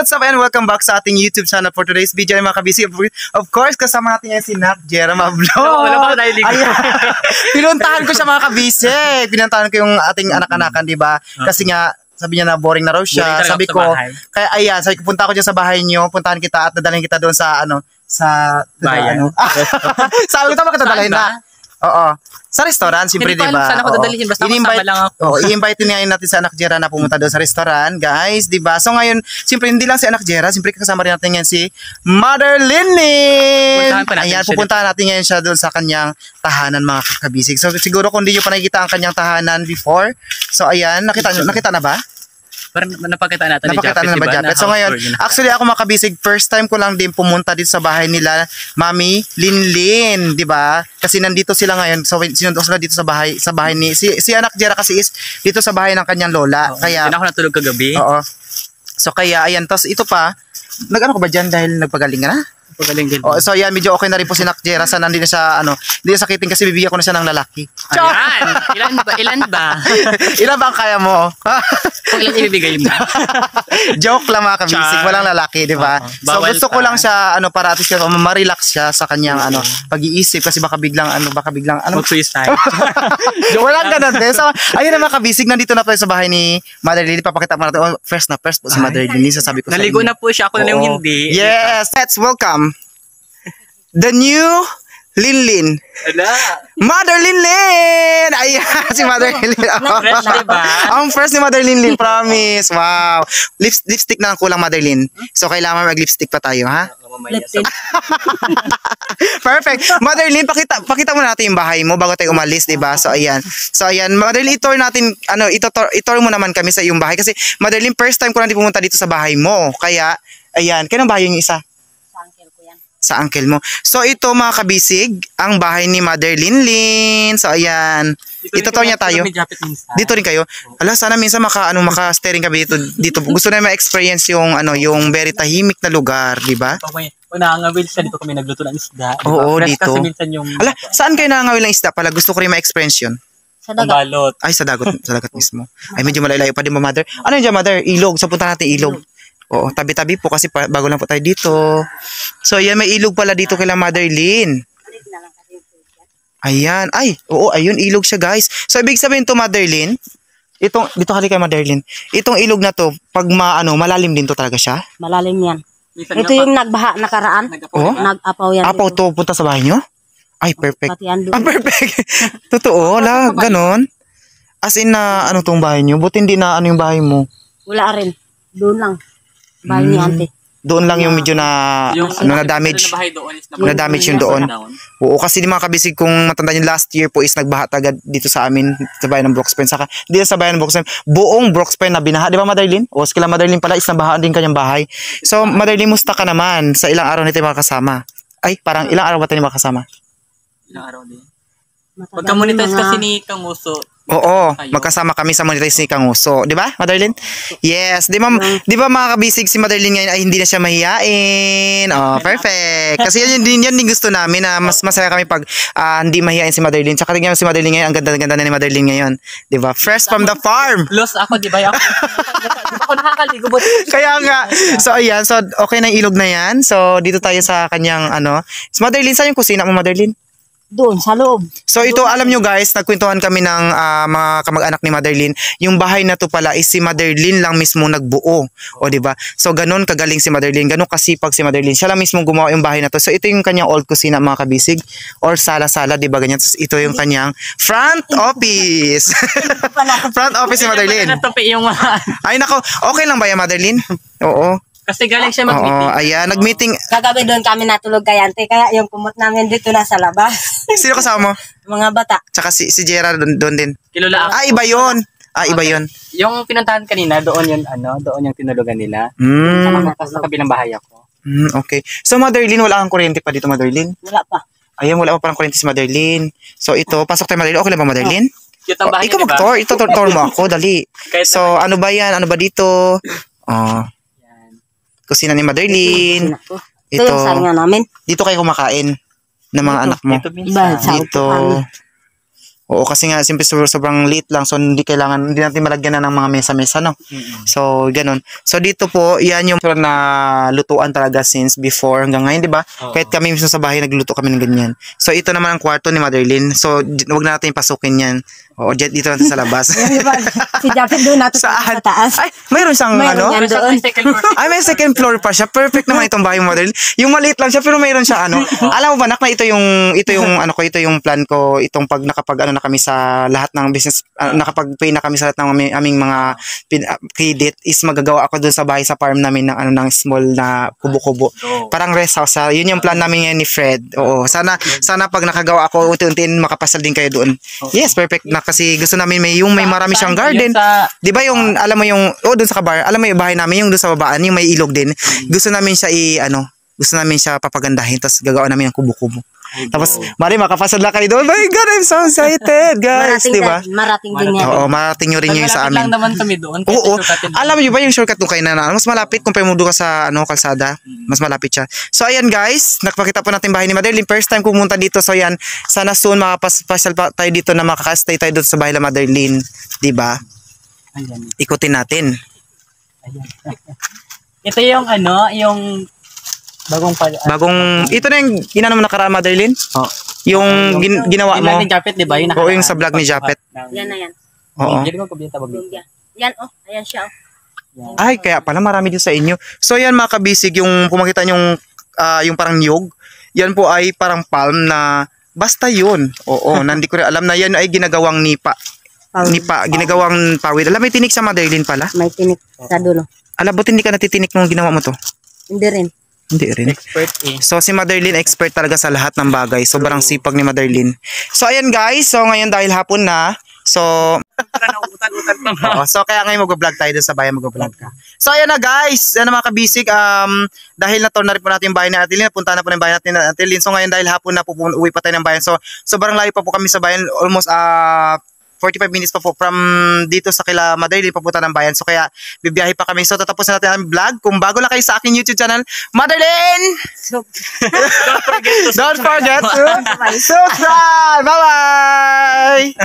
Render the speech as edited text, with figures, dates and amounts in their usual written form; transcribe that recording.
what's up and welcome back sa ating YouTube channel for today's video mga kabisi. Of course, kasama natin yan si Nak Jera Vlog. Pinuntahan ko siya mga kabisi. Pinuntahan ko yung ating anak-anakan, di ba? Kasi nga, sabi niya na boring na raw siya. Sabi ko, kaya ayan, sabi ko punta ko dyan sa bahay niyo, puntahan kita at dadalhin kita doon sa sa bayan. Sabi ko, tama kita dadalhin na. Oo. Sa restaurant, siyempre, di ba? Sana ko dadalhin, basta kasama lang ako. I-invite ngayon natin sa Anak Jera na pumunta doon sa restaurant, guys, di ba? So ngayon, siyempre, hindi lang si Anak Jera, siyempre kasama rin natin ngayon si Mother Lynlyn. Ayan, pupuntahan natin ngayon siya doon sa kanyang tahanan, mga kabisig. So siguro kung hindi nyo pa nakikita ang kanyang tahanan before, so ayan, nakita na ba? Parang napakita natin ni Japet, diba? So ngayon, actually ako makabisig, first time ko lang din pumunta dito sa bahay nila, Mami Lynlyn, di ba? Kasi nandito sila ngayon, so sinundo sila dito sa bahay ni si Anak Jera kasi is dito sa bahay ng kanyang lola. Kaya hindi ako natulog kagabi. Oo. So kaya ayan, tapos ito pa, nag-ano ko ba dyan dahil nagpagaling ka na? So yan, medyo okay na rin po si Anak Jera. Sana hindi na siya, hindi na sakitin kasi bibigyan ko na siya ng lalaki. Ayan! Ilan ba? Ilan ba ang kaya mo? Kung ilan ibibigay mo? Joke lang mga kabisig, walang lalaki, di ba? So gusto ko lang siya, para at least ma-relax siya sa kanyang, pag-iisip kasi baka biglang, mag-suicide. Walang ganun din. So, ayun na mga kabisig, nandito na tayo sa bahay ni Mother Lynlyn. Papakita mo natin. First po si Mother Lynlyn, sasabi ko sa inyo. Naligo na po siya, ako na yung hindi. Yes, let's welcome the new Lynlyn. Mother Lynlyn! Ayan, si Mother Lynlyn. Ang first ni Mother Lynlyn, promise. Wow. Lipstick na ang kulang, Mother Lynlyn. So, kailangan mag-lipstick pa tayo, ha? Perfect. Mother Lynlyn, pakita mo natin yung bahay mo bago tayo umalis, diba? So, ayan. Mother Lynlyn, i-tour natin, i-tour mo naman kami sa iyong bahay. Kasi, Mother Lynlyn, first time ko natin pumunta dito sa bahay mo. Kaya, ayan. Kailan bahay yung isa? Sa uncle mo. So ito mga kabisig, ang bahay ni Mother Lynlyn. So ayan. Ito niya tayo. Dito rin kayo. Ala, sana minsan maka-steering kami dito. Gusto na ma-experience yung yung very tahimik na lugar, di ba? Nangangawil siya dito kami nagluto ng isda. Oo, dito. Kasi minsan yung ala, saan kayo nangangawil ng isda pala? Gusto ko rin ma-experience yun. Sa dagat. Ay, sa dagat mismo. Ay, medyo malayo pa din mo, Mother. Ano yun dyan, Mother? Ilog. So punta natin ilog. Oo, tabi-tabi po kasi bago lang po tayo dito. So, yan, may ilog pala dito kay Mother Lynlyn. Ayan. Ay, oo, ayun, ilog siya, guys. So, ibig sabihin to, Mother Lynlyn, dito kali kay Mother Lynlyn, itong ilog na to, pag malalim din to talaga siya? Malalim yan. Ito yung nagbaha nakaraan. Oo? Nag-apaw yan. Apaw to, punta sa bahay nyo? Ay, perfect. Perfect. Totoo, ganon. As in na, tong bahay nyo? Buti hindi na, yung bahay mo? Wala rin. Doon lang. Bahay ni Ate. Doon lang yung medyo na na-damage. Na-damage yung doon. Oo, kasi di mga kabisig, kung matandaan yung last year po is nagbaha agad dito sa amin sa bayan ng Broxpen. Saka dito sa bayan ng Broxpen, buong Broxpen na binaha. Di ba, Mother Lynlyn? O, kila Mother Lynlyn pala is nabahaan din kanyang bahay. So, Mother Lynlyn, musta ka naman? Sa ilang araw nito makasama? Ay, parang ilang araw ba tayo makasama? Ilang araw din. Pagka-monetize kasi ni Kanguso. Oo, magkasama kami sa monetize ni Kanguso, di ba, Mother Lynlyn? Yes, di ba mga kabisig, si Mother Lynlyn ngayon ay hindi na siya mahihain. Oh, perfect. Kasi yan din gusto namin na mas masaya kami pag hindi mahihain si Mother Lynlyn. Tsaka tingnan mo si Mother Lynlyn ngayon, ang ganda-ganda na ni Mother Lynlyn ngayon. Di ba? Fresh from the farm. Lost ako, di ba? Ako nakakaligo. Kaya nga. So ayan, so okay na ilog na yan. So dito tayo sa kanyang Si Mother Lynlyn, saan yung kusina mo, Mother Lynlyn? Doon, sa loob. So ito, alam nyo guys, nagkwentuhan kami ng mga kamag-anak ni Mother Lynlyn. Yung bahay na to pala is si Mother Lynlyn lang mismo nagbuo. O diba? So ganun kagaling si Mother Lynlyn, ganun kasipag si Mother Lynlyn. Siya lang mismo gumawa yung bahay na to. So ito yung kanyang old kusina, mga kabisig. Or sala-sala, diba ganyan. So, ito yung kanyang front office. Front office ni Mother Lynlyn. Ay nako, okay lang ba yan, Mother Lynlyn? Oo. Kasi galing siya mag-meeting. Ayan, nag-meeting. Kagabi doon kami natulog kay Ante, kaya yung kumot namin dito nasa labas. Sino kasama mo? Mga bata. Tsaka si Jera doon din. Kilala ako. Iba yun. Iba yun. Yung pinuntahan kanina, doon yung tinulugan nila. Sa kabilang bahay ako. Okay. So, Mother Lynlyn, wala kang kuryente pa dito, Mother Lynlyn? Wala pa. Ayan, wala pa parang kuryente si Mother Lynlyn. So, ito, pasok tayo, Mother Lynlyn. Okay lang ba, Mother Lynlyn? Ikaw mag-tour. Ito, tour mo ako, dali. So, ano ba yan? Ano ba dito? Kusina ni Mother Lynlyn. Ito yung salingan namin. Dito kayo kumakain ng mga anak mo. Dito. Oo, kasi nga siyempre sobrang late lang, so hindi natin malagyan na ng mga mesa-mesa, no? So, ganun. So, dito po, yan yung na lutuan talaga since before hanggang ngayon, di ba? Kahit kami mismo sa bahay, nagluto kami ng ganyan. So, ito naman ang kwarto ni Motherlyn. So, wag na natin pasukin yan. Oo, dito natin sa labas. Si Japet doon natin sa taas. Ay, mayroon siyang Mayroon yan doon. Ay, may second floor pa siya. Perfect naman itong bahay mo, Motherlyn. Yung maliit lang siya, pero mayroon siya Alam mo ba, nak, na ito yung plan ko, itong pag nakapag na kami sa lahat ng business, nakapag-pay na kami sa lahat ng aming mga credit, is magagawa ako doon sa bahay sa farm namin ng small na kubo-kubo. Parang rest house. Yun yung plan namin ngayon ni Fred. Oo, sana pag nakagawa ako, unti-untiin makapasal din kayo doon. Yes, perfect na, kasi gusto namin may marami siyang garden. Di ba yung, alam mo yung, doon sa kabar, alam mo yung bahay namin, yung doon sa babaan, yung may ilog din. Gusto namin siya papagandahin, tapos gagawa namin ng kubo-kubo. Tapos, Mari, makapasad na kayo doon. My God, I'm so excited, guys. Di ba? Marating din yan. Oo, marating nyo rin yung sa amin. Lang naman kami doon. Oo, alam nyo ba yung shortcut nung kayo na mas malapit kung pamudo ka sa kalsada, mas malapit siya. So ayan guys, nakapakita po natin bahay ni Motherlyn. First time pumunta dito, so yan, sana soon makapasyal pa tayo dito na makakastay tayo dito sa bahay ni Motherlyn, di ba? Ayan. Ikutin natin. Ayan. Ito yung yung ito na yung ginano mo nakaraan, Motherlyn? Yung ginawa mo. Yung Japet, di ba? Oo, yung sa vlog ni Japet. Yan na yan. Oo. Yan, ayan siya. Ay, kaya pala marami din sa inyo. So yan mga kabisig, yung pumakita yung parang niyog, yan po ay parang palm na basta yun. Oo, hindi ko rin alam na yan ay ginagawang nipa. Ginagawang pawid. Alam, may tinik sa Motherlyn pala. May tinik sa dulo. Alam, buti hindi ka natitinik nung ginawa mo to. Hindi rin. Hindi rin. Expert So si Motherlyn expert talaga sa lahat ng bagay. Sobrang sipag ni Motherlyn. So ayan guys, so ngayon dahil hapon na, so so kaya ngayon mag-vlog tayo dun sa bayan, mag-vlog ka. So ayan na guys, yan mga kabisig, dahil na-tour na rin po natin yung bayan ni Ate Lyn, napunta na po ng bayan natin Ate Lyn. So ngayon dahil hapon na po, uwi pa tayo ng bayan. So sobrang layo pa po kami sa bayan, almost 45 minutes pa po from dito sa kila Motherlyn papunta ng bayan. So kaya bibiyahe pa kami. So tatapusin natin ang vlog. Kung bago lang kayo sa aking YouTube channel, Motherlyn! Don't forget to subscribe! Bye-bye!